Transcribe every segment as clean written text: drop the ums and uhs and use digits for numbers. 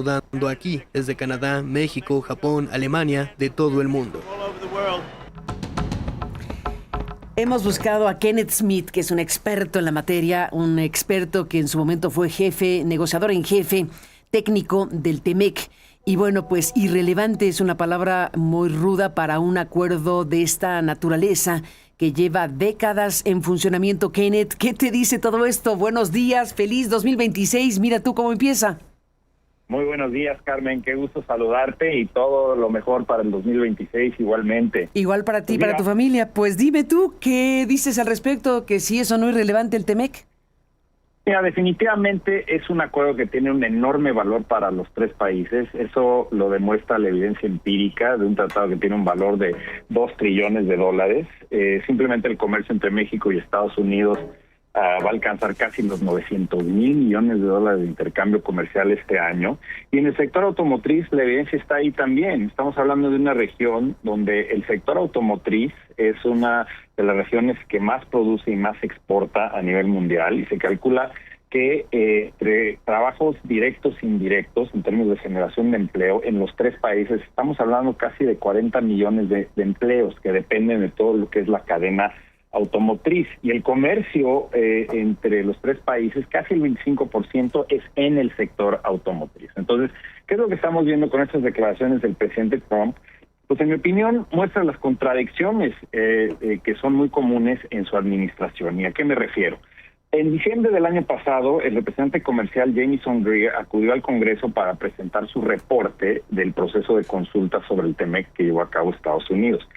dando aquí, desde Canadá, México, Japón, Alemania, de todo el mundo. Hemos buscado a Kenneth Smith, que es un experto en la materia, un experto que en su momento fue negociador en jefe, técnico del TEMEC. Y bueno, pues irrelevante es una palabra muy ruda para un acuerdo de esta naturaleza que lleva décadas en funcionamiento. Kenneth, ¿qué te dice todo esto? Buenos días, feliz 2026. Mira tú cómo empieza. Muy buenos días, Carmen. Qué gusto saludarte y todo lo mejor para el 2026 igualmente. Igual para ti, Pues para mira, tu familia. Pues dime tú, ¿qué dices al respecto? ¿Que si eso no es relevante el TEMEC? Mira, definitivamente es un acuerdo que tiene un enorme valor para los tres países. Eso lo demuestra la evidencia empírica de un tratado que tiene un valor de $2 trillones. Simplemente el comercio entre México y Estados Unidos va a alcanzar casi los $900 mil millones de intercambio comercial este año. Y en el sector automotriz la evidencia está ahí también. Estamos hablando de una región donde el sector automotriz es una de las regiones que más produce y más exporta a nivel mundial, y se calcula que entre trabajos directos e indirectos en términos de generación de empleo en los tres países estamos hablando casi de 40 millones de empleos que dependen de todo lo que es la cadena automotriz. Y el comercio entre los tres países, casi el 25% es en el sector automotriz. Entonces, ¿qué es lo que estamos viendo con estas declaraciones del presidente Trump? Pues en mi opinión muestra las contradicciones que son muy comunes en su administración. ¿Y a qué me refiero? En diciembre del año pasado, el representante comercial Jamieson Greer acudió al Congreso para presentar su reporte del proceso de consulta sobre el TEMEC que llevó a cabo Estados Unidos.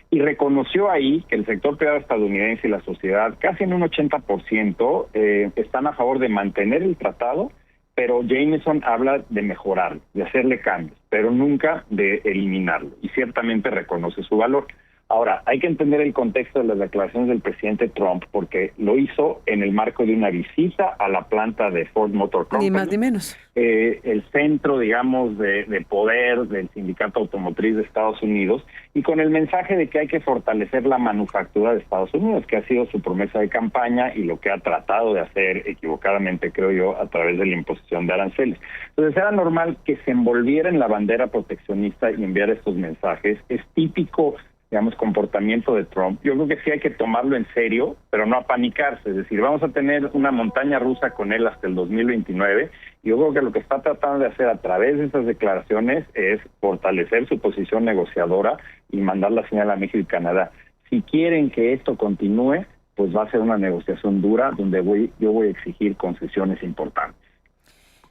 Y reconoció ahí que el sector privado estadounidense y la sociedad, casi en un 80%, están a favor de mantener el tratado, pero Jamieson habla de mejorarlo, de hacerle cambios, pero nunca de eliminarlo. Y ciertamente reconoce su valor. Ahora, hay que entender el contexto de las declaraciones del presidente Trump, porque lo hizo en el marco de una visita a la planta de Ford Motor Company. Ni más ni menos. El centro, digamos, de poder del sindicato automotriz de Estados Unidos, y con el mensaje de que hay que fortalecer la manufactura de Estados Unidos, que ha sido su promesa de campaña y lo que ha tratado de hacer equivocadamente, creo yo, a través de la imposición de aranceles. Entonces era normal que se envolviera en la bandera proteccionista y enviara estos mensajes. Es típico, digamos, comportamiento de Trump. Yo creo que sí hay que tomarlo en serio, pero no apanicarse. Es decir, vamos a tener una montaña rusa con él hasta el 2029. Y yo creo que lo que está tratando de hacer a través de esas declaraciones es fortalecer su posición negociadora y mandar la señal a México y Canadá. Si quieren que esto continúe, pues va a ser una negociación dura donde yo voy a exigir concesiones importantes.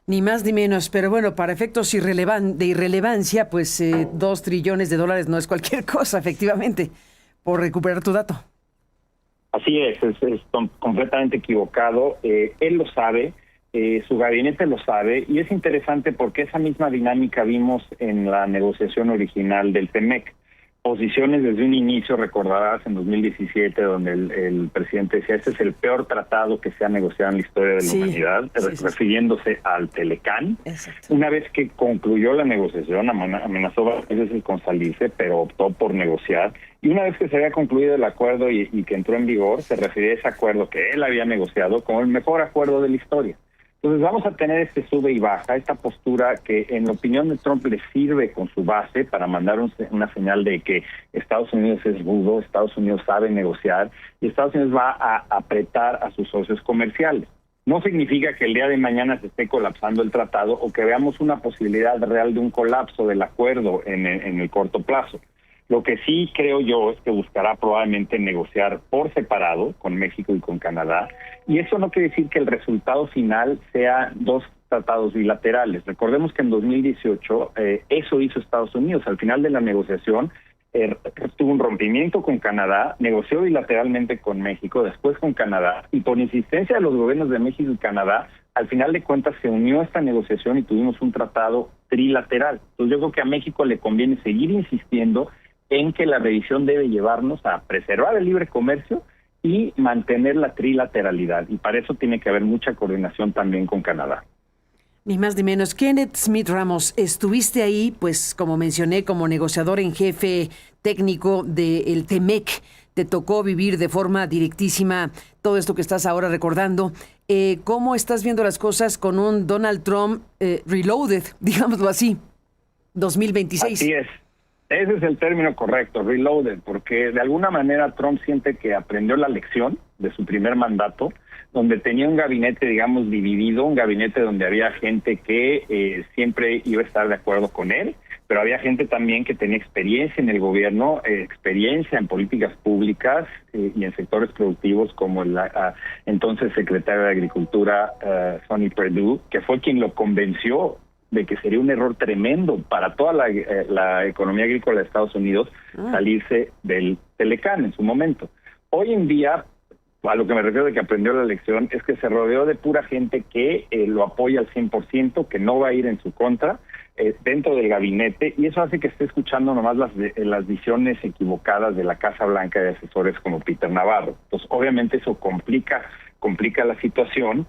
Ni más ni menos, pero bueno, para efectos de irrelevancia, pues $2 trillones no es cualquier cosa, efectivamente, por recuperar tu dato. Así es completamente equivocado. Él lo sabe, su gabinete lo sabe, y es interesante porque esa misma dinámica vimos en la negociación original del TEMEC. Posiciones desde un inicio, recordarás, en 2017, donde el presidente decía, este es el peor tratado que se ha negociado en la historia de la humanidad, refiriéndose al Telecán. Exacto. Una vez que concluyó la negociación, amenazó varias veces con salirse, pero optó por negociar. Y una vez que se había concluido el acuerdo y que entró en vigor, se refería a ese acuerdo que él había negociado como el mejor acuerdo de la historia. Entonces vamos a tener este sube y baja, esta postura que en la opinión de Trump le sirve con su base para mandar una señal de que Estados Unidos es rudo, Estados Unidos sabe negociar y Estados Unidos va a apretar a sus socios comerciales. No significa que el día de mañana se esté colapsando el tratado o que veamos una posibilidad real de un colapso del acuerdo en el corto plazo. Lo que sí creo yo es que buscará probablemente negociar por separado con México y con Canadá, y eso no quiere decir que el resultado final sea dos tratados bilaterales. Recordemos que en 2018 eso hizo Estados Unidos. Al final de la negociación tuvo un rompimiento con Canadá, negoció bilateralmente con México, después con Canadá, y por insistencia de los gobiernos de México y Canadá, al final de cuentas se unió a esta negociación y tuvimos un tratado trilateral. Entonces yo creo que a México le conviene seguir insistiendo en que la revisión debe llevarnos a preservar el libre comercio y mantener la trilateralidad. Y para eso tiene que haber mucha coordinación también con Canadá. Ni más ni menos. Kenneth Smith Ramos, estuviste ahí, pues como mencioné, como negociador en jefe técnico del TEMEC. Te tocó vivir de forma directísima todo esto que estás ahora recordando. ¿Cómo estás viendo las cosas con un Donald Trump reloaded, digámoslo así, 2026? Así es. Ese es el término correcto, reloaded, porque de alguna manera Trump siente que aprendió la lección de su primer mandato, donde tenía un gabinete, digamos, dividido, un gabinete donde había gente que siempre iba a estar de acuerdo con él, pero había gente también que tenía experiencia en el gobierno, experiencia en políticas públicas y en sectores productivos, como la entonces secretaria de Agricultura, Sonny Perdue, que fue quien lo convenció de que sería un error tremendo para toda la economía agrícola de Estados Unidos salirse del Telecán en su momento. Hoy en día, a lo que me refiero de que aprendió la lección, es que se rodeó de pura gente que lo apoya al 100%, que no va a ir en su contra dentro del gabinete, y eso hace que esté escuchando nomás las visiones equivocadas de la Casa Blanca de asesores como Peter Navarro. Entonces, obviamente eso complica la situación.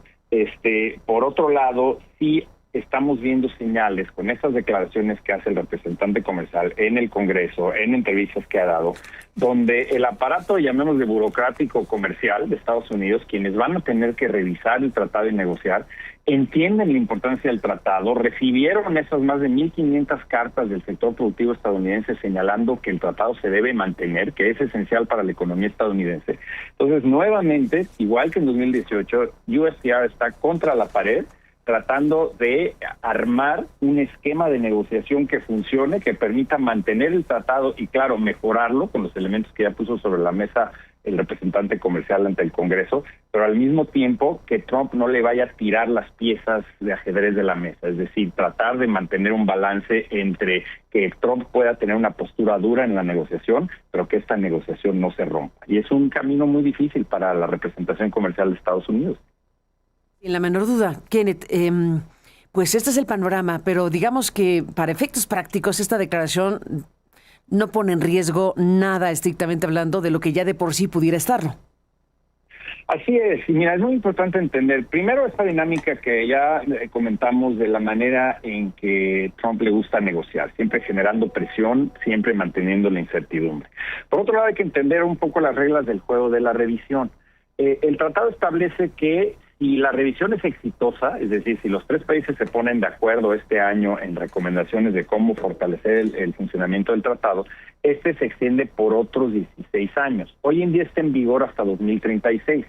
Por otro lado, sí estamos viendo señales con estas declaraciones que hace el representante comercial en el Congreso, en entrevistas que ha dado, donde el aparato, llamémosle burocrático comercial de Estados Unidos, quienes van a tener que revisar el tratado y negociar, entienden la importancia del tratado, recibieron esas más de 1.500 cartas del sector productivo estadounidense señalando que el tratado se debe mantener, que es esencial para la economía estadounidense. Entonces, nuevamente, igual que en 2018, USTR está contra la pared, tratando de armar un esquema de negociación que funcione, que permita mantener el tratado y, claro, mejorarlo con los elementos que ya puso sobre la mesa el representante comercial ante el Congreso, pero al mismo tiempo que Trump no le vaya a tirar las piezas de ajedrez de la mesa, es decir, tratar de mantener un balance entre que Trump pueda tener una postura dura en la negociación, pero que esta negociación no se rompa. Y es un camino muy difícil para la representación comercial de Estados Unidos. Sin la menor duda, Kenneth, pues este es el panorama, pero digamos que para efectos prácticos esta declaración no pone en riesgo nada, estrictamente hablando, de lo que ya de por sí pudiera estarlo. Así es, y mira, es muy importante entender, primero, esta dinámica que ya comentamos de la manera en que Trump le gusta negociar, siempre generando presión, siempre manteniendo la incertidumbre. Por otro lado, hay que entender un poco las reglas del juego de la revisión. El tratado establece que si la revisión es exitosa, es decir, si los tres países se ponen de acuerdo este año en recomendaciones de cómo fortalecer el funcionamiento del tratado, se extiende por otros 16 años. Hoy en día está en vigor hasta 2036.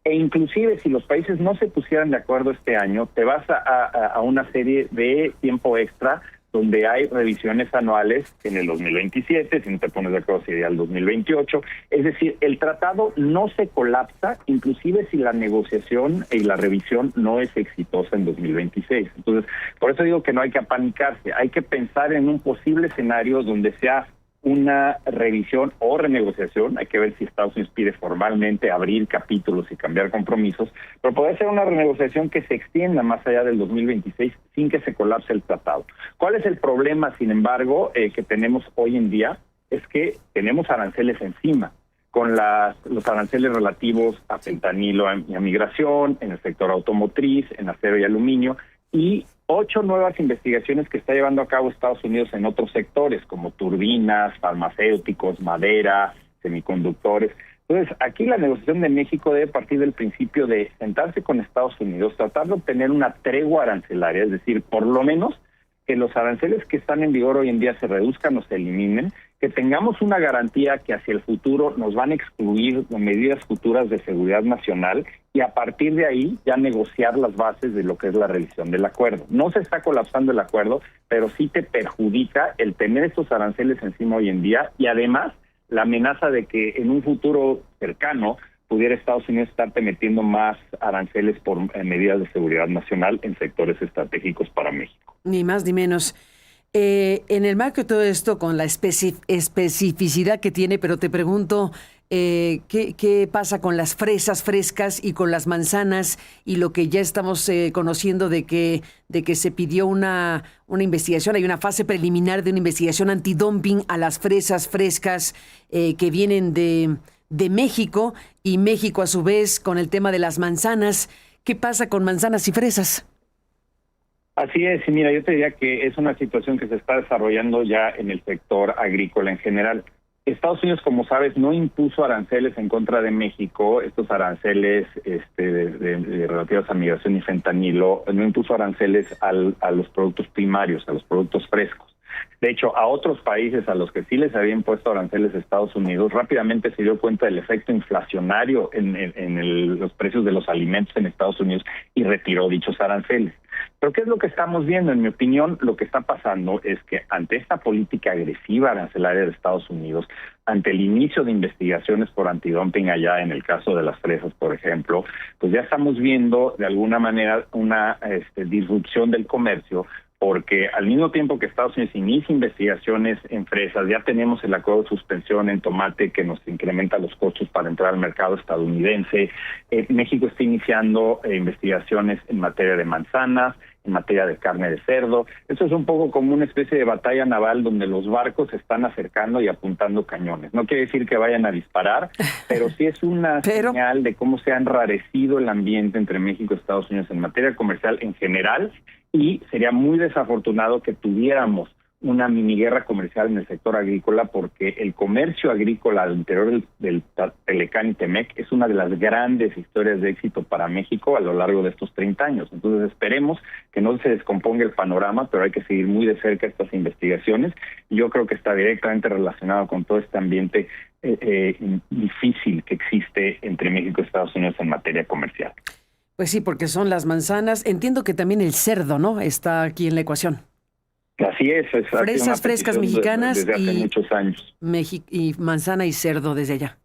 E inclusive si los países no se pusieran de acuerdo este año, te vas a una serie de tiempo extra donde hay revisiones anuales en el 2027, si no te pones de acuerdo sería el 2028. Es decir, el tratado no se colapsa, inclusive si la negociación y la revisión no es exitosa en 2026. Entonces, por eso digo que no hay que apanicarse, hay que pensar en un posible escenario donde sea una revisión o renegociación, hay que ver si Estados Unidos pide formalmente abrir capítulos y cambiar compromisos, pero puede ser una renegociación que se extienda más allá del 2026 sin que se colapse el tratado. ¿Cuál es el problema, sin embargo, que tenemos hoy en día? Es que tenemos aranceles encima, con los aranceles relativos a fentanilo y a migración, en el sector automotriz, en acero y aluminio, y 8 nuevas investigaciones que está llevando a cabo Estados Unidos en otros sectores, como turbinas, farmacéuticos, madera, semiconductores. Entonces, aquí la negociación de México debe partir del principio de sentarse con Estados Unidos, tratar de obtener una tregua arancelaria, es decir, por lo menos que los aranceles que están en vigor hoy en día se reduzcan o se eliminen, que tengamos una garantía que hacia el futuro nos van a excluir medidas futuras de seguridad nacional y a partir de ahí ya negociar las bases de lo que es la revisión del acuerdo. No se está colapsando el acuerdo, pero sí te perjudica el tener estos aranceles encima hoy en día y además la amenaza de que en un futuro cercano pudiera Estados Unidos estarte metiendo más aranceles por medidas de seguridad nacional en sectores estratégicos para México. Ni más ni menos. En el marco de todo esto, con la especificidad que tiene, pero te pregunto, ¿qué pasa con las fresas frescas y con las manzanas y lo que ya estamos conociendo de que se pidió una investigación, hay una fase preliminar de una investigación antidumping a las fresas frescas que vienen de México y México a su vez con el tema de las manzanas? ¿Qué pasa con manzanas y fresas? Así es, y mira, yo te diría que es una situación que se está desarrollando ya en el sector agrícola en general. Estados Unidos, como sabes, no impuso aranceles en contra de México, estos aranceles relativos a migración y fentanilo, no impuso aranceles a los productos primarios, a los productos frescos. De hecho, a otros países a los que sí les había impuesto aranceles Estados Unidos, rápidamente se dio cuenta del efecto inflacionario en los precios de los alimentos en Estados Unidos y retiró dichos aranceles. Pero ¿qué es lo que estamos viendo? En mi opinión, lo que está pasando es que ante esta política agresiva arancelaria de Estados Unidos, ante el inicio de investigaciones por antidumping allá en el caso de las fresas, por ejemplo, pues ya estamos viendo de alguna manera una disrupción del comercio, porque al mismo tiempo que Estados Unidos inicia investigaciones en fresas, ya tenemos el acuerdo de suspensión en tomate que nos incrementa los costos para entrar al mercado estadounidense. México está iniciando investigaciones en materia de manzanas, en materia de carne de cerdo. Eso es un poco como una especie de batalla naval donde los barcos se están acercando y apuntando cañones. No quiere decir que vayan a disparar, pero sí es una señal de cómo se ha enrarecido el ambiente entre México y Estados Unidos en materia comercial en general, y sería muy desafortunado que tuviéramos una mini guerra comercial en el sector agrícola, porque el comercio agrícola al interior del Telecán y Temec es una de las grandes historias de éxito para México a lo largo de estos 30 años. Entonces esperemos que no se descomponga el panorama, pero hay que seguir muy de cerca estas investigaciones. Yo creo que está directamente relacionado con todo este ambiente difícil que existe entre México y Estados Unidos en materia comercial. Pues sí, porque son las manzanas. Entiendo que también el cerdo, ¿no?, está aquí en la ecuación. Así es. Fresas frescas mexicanas desde hace muchos años. Y manzana y cerdo desde allá.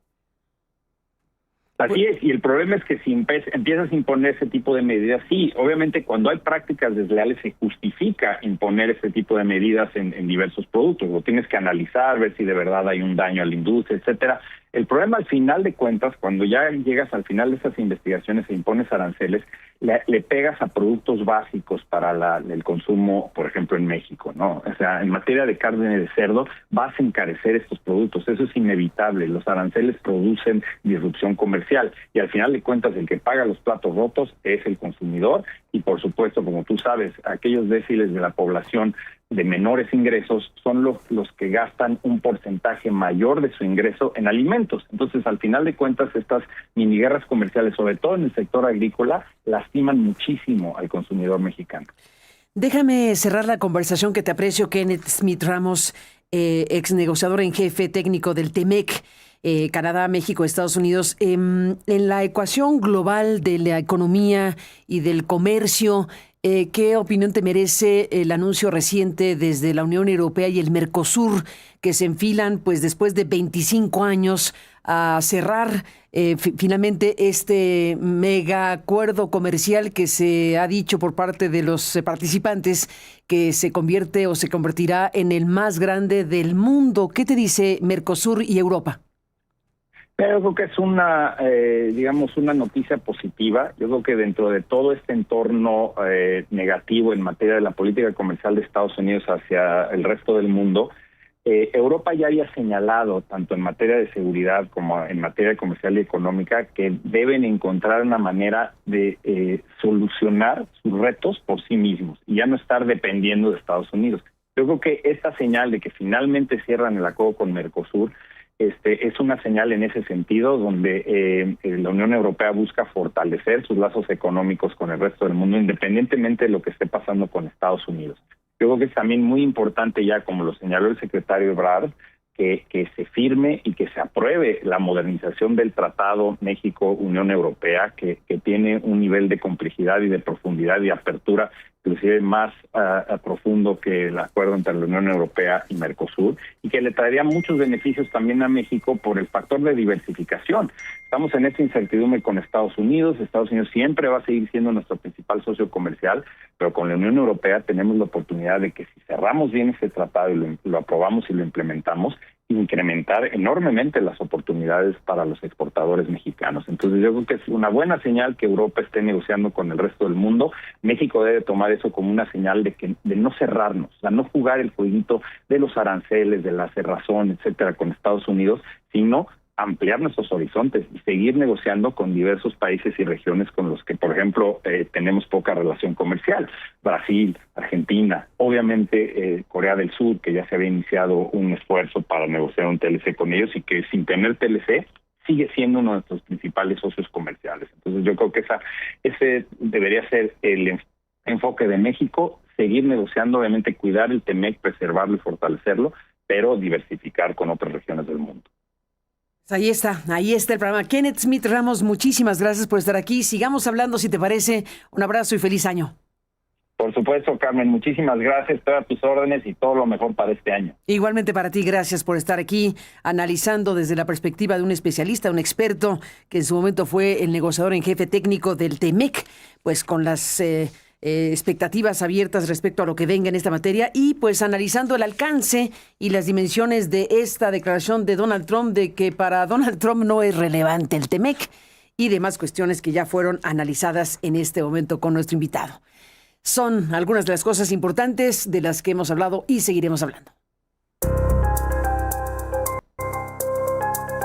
Así es, y el problema es que si empiezas a imponer ese tipo de medidas, sí, obviamente cuando hay prácticas desleales se justifica imponer ese tipo de medidas en diversos productos, lo tienes que analizar, ver si de verdad hay un daño a la industria, etcétera. El problema al final de cuentas, cuando ya llegas al final de esas investigaciones e impones aranceles, le pegas a productos básicos para el consumo, por ejemplo, en México, ¿no? O sea, en materia de carne de cerdo vas a encarecer estos productos, eso es inevitable. Los aranceles producen disrupción comercial y al final de cuentas el que paga los platos rotos es el consumidor y, por supuesto, como tú sabes, aquellos déciles de la población de menores ingresos son los que gastan un porcentaje mayor de su ingreso en alimentos. Entonces, al final de cuentas, estas mini guerras comerciales, sobre todo en el sector agrícola, lastiman muchísimo al consumidor mexicano. Déjame cerrar la conversación, que te aprecio, Kenneth Smith Ramos, ex negociador en jefe técnico del TEMEC, Canadá, México, Estados Unidos. En la ecuación global de la economía y del comercio, ¿qué opinión te merece el anuncio reciente desde la Unión Europea y el Mercosur, que se enfilan pues después de 25 años a cerrar finalmente este mega acuerdo comercial que se ha dicho por parte de los participantes que se convierte o se convertirá en el más grande del mundo? ¿Qué te dice Mercosur y Europa? Yo creo que es una noticia positiva. Yo creo que dentro de todo este entorno negativo en materia de la política comercial de Estados Unidos hacia el resto del mundo, Europa ya había señalado, tanto en materia de seguridad como en materia comercial y económica, que deben encontrar una manera de solucionar sus retos por sí mismos y ya no estar dependiendo de Estados Unidos. Yo creo que esta señal de que finalmente cierran el acuerdo con Mercosur es una señal en ese sentido, donde la Unión Europea busca fortalecer sus lazos económicos con el resto del mundo, independientemente de lo que esté pasando con Estados Unidos. Yo creo que es también muy importante, ya como lo señaló el secretario Ebrard, que se firme y que se apruebe la modernización del Tratado México-Unión Europea, que tiene un nivel de complejidad y de profundidad y apertura inclusive más profundo que el acuerdo entre la Unión Europea y Mercosur, y que le traería muchos beneficios también a México por el factor de diversificación. Estamos en esta incertidumbre con Estados Unidos. Estados Unidos siempre va a seguir siendo nuestro principal socio comercial, pero con la Unión Europea tenemos la oportunidad de que si cerramos bien este tratado y lo aprobamos y lo implementamos, incrementar enormemente las oportunidades para los exportadores mexicanos. Entonces yo creo que es una buena señal que Europa esté negociando con el resto del mundo. México debe tomar eso como una señal de no cerrarnos, o sea, no jugar el jueguito de los aranceles, de la cerrazón, etcétera, con Estados Unidos, sino ampliar nuestros horizontes y seguir negociando con diversos países y regiones con los que, por ejemplo, tenemos poca relación comercial. Brasil, Argentina, obviamente Corea del Sur, que ya se había iniciado un esfuerzo para negociar un TLC con ellos y que sin tener TLC sigue siendo uno de nuestros principales socios comerciales. Entonces yo creo que ese debería ser el enfoque de México, seguir negociando, obviamente cuidar el TEMEC, preservarlo y fortalecerlo, pero diversificar con otras regiones del mundo. Ahí está el programa. Kenneth Smith Ramos, muchísimas gracias por estar aquí. Sigamos hablando, si te parece. Un abrazo y feliz año. Por supuesto, Carmen, muchísimas gracias, estoy a tus órdenes y todo lo mejor para este año. Igualmente para ti, gracias por estar aquí analizando desde la perspectiva de un especialista, un experto que en su momento fue el negociador en jefe técnico del TEMEC, pues con las expectativas abiertas respecto a lo que venga en esta materia y pues analizando el alcance y las dimensiones de esta declaración de Donald Trump de que para Donald Trump no es relevante el TEMEC y demás cuestiones que ya fueron analizadas en este momento con nuestro invitado. Son algunas de las cosas importantes de las que hemos hablado y seguiremos hablando.